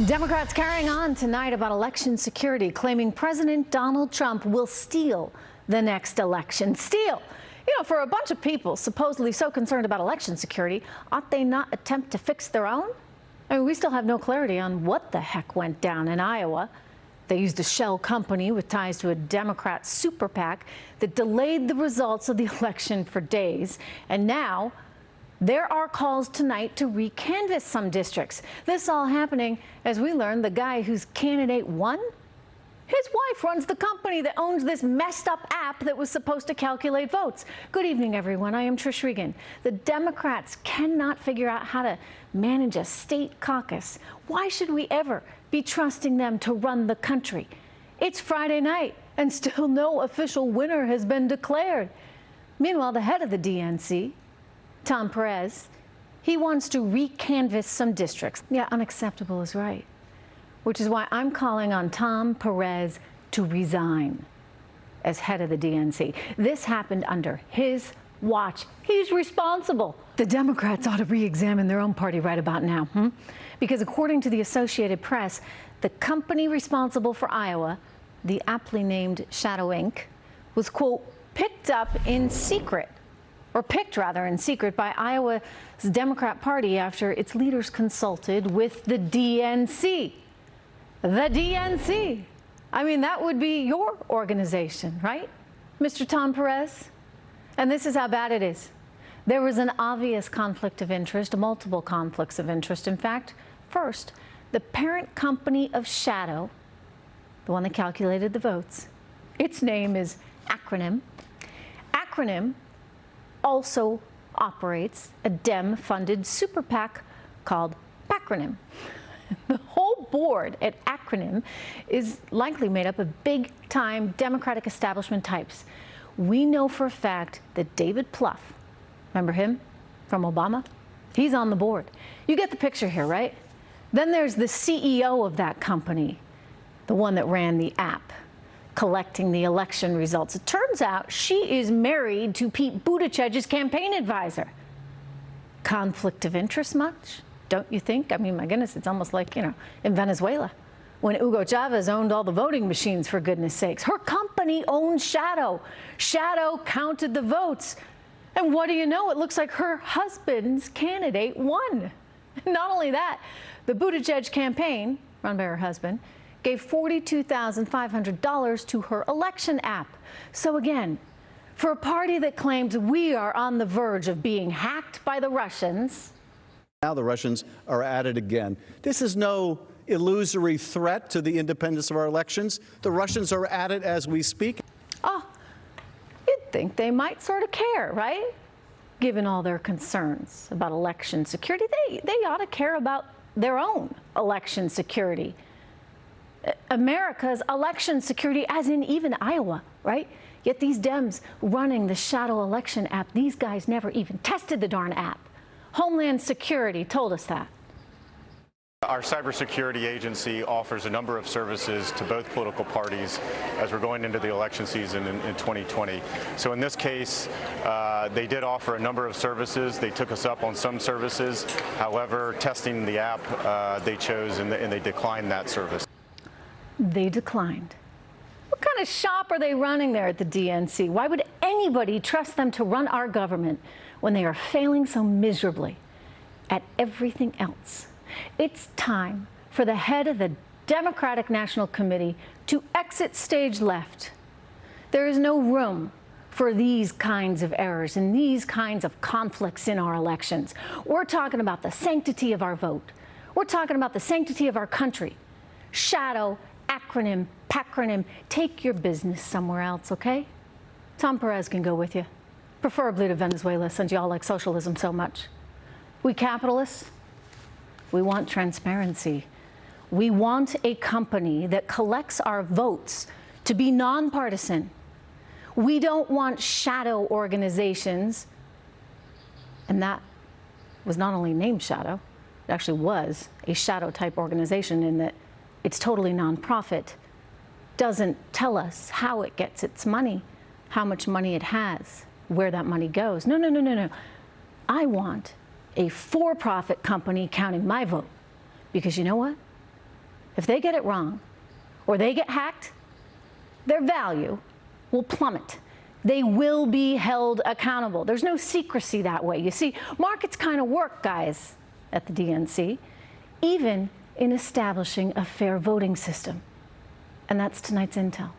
Democrats carrying on tonight about election security, claiming President Donald Trump will steal the next election. Steal! You know, for a bunch of people supposedly so concerned about election security, ought they not attempt to fix their own? I mean, we still have no clarity on what the heck went down in Iowa. They used a shell company with ties to a Democrat super PAC that delayed the results of the election for days. And now there are calls tonight to recanvass some districts. This all happening as we learn the guy whose candidate won, his wife runs the company that owns this messed up app that was supposed to calculate votes. Good evening, everyone. I am Trish Regan. The Democrats cannot figure out how to manage a state caucus. Why should we ever be trusting them to run the country? It's Friday night and still no official winner has been declared. Meanwhile, the head of the DNC, Tom Perez, he wants to recanvass some districts. Yeah, unacceptable is right. Which is why I'm calling on Tom Perez to resign as head of the DNC. This happened under his watch. He's responsible. The Democrats ought to re-examine their own party right about now, Because according to the Associated Press, the company responsible for Iowa, the aptly named Shadow Inc., was, quote, picked in secret by Iowa's Democrat Party after its leaders consulted with the DNC. The DNC. I mean, that would be your organization, right, Mr. Tom Perez? And this is how bad it is. There was an obvious conflict of interest, multiple conflicts of interest. In fact, first, the parent company of Shadow, the one that calculated the votes, its name is Acronym. Acronym also operates a Dem-funded super PAC called Pacronym. The whole board at Acronym is likely made up of big-time Democratic establishment types. We know for a fact that David Plouffe, remember him from Obama? He's on the board. You get the picture here, right? Then there's the CEO of that company, the one that ran the app, collecting the election results. It turns out she is married to Pete Buttigieg's campaign advisor. Conflict of interest much? Don't you think? I mean, my goodness, it's almost like, in Venezuela, when Hugo Chavez owned all the voting machines, for goodness sakes. Her company owns Shadow. Shadow counted the votes. And what do you know? It looks like her husband's candidate won. Not only that, the Buttigieg campaign, run by her husband, gave $42,500 to her election app. So again, for a party that claims we are on the verge of being hacked by the Russians, now the Russians are at it again. This is no illusory threat to the independence of our elections. The Russians are at it as we speak. Oh, you'd think they might sort of care, right? Given all their concerns about election security, they ought to care about their own election security. America's election security, as in even Iowa, right? Yet these Dems running the shadow election app, these guys never even tested the darn app. Homeland Security told us that. Our cybersecurity agency offers a number of services to both political parties as we're going into the election season in 2020. So in this case, they did offer a number of services. They took us up on some services. However, testing the app, they chose and they declined that service. They declined. What kind of shop are they running there at the DNC? Why would anybody trust them to run our government when they are failing so miserably at everything else? It's time for the head of the Democratic National Committee to exit stage left. There is no room for these kinds of errors and these kinds of conflicts in our elections. We're talking about the sanctity of our vote. We're talking about the sanctity of our country. Shadow, Acronym, Pacronym, take your business somewhere else, okay? Tom Perez can go with you, preferably to Venezuela, since y'all like socialism so much. We capitalists, we want transparency. We want a company that collects our votes to be nonpartisan. We don't want shadow organizations, and that was not only named Shadow, it actually was a shadow-type organization in that it's totally nonprofit, doesn't tell us how it gets its money, how much money it has, where that money goes. No, no, no, no, no. I want a for-profit company counting my vote. Because you know what? if they get it wrong or they get hacked, their value will plummet. They will be held accountable. There's no secrecy that way. You see, markets kind of work, guys, at the DNC, even in establishing a fair voting system. And that's tonight's intel.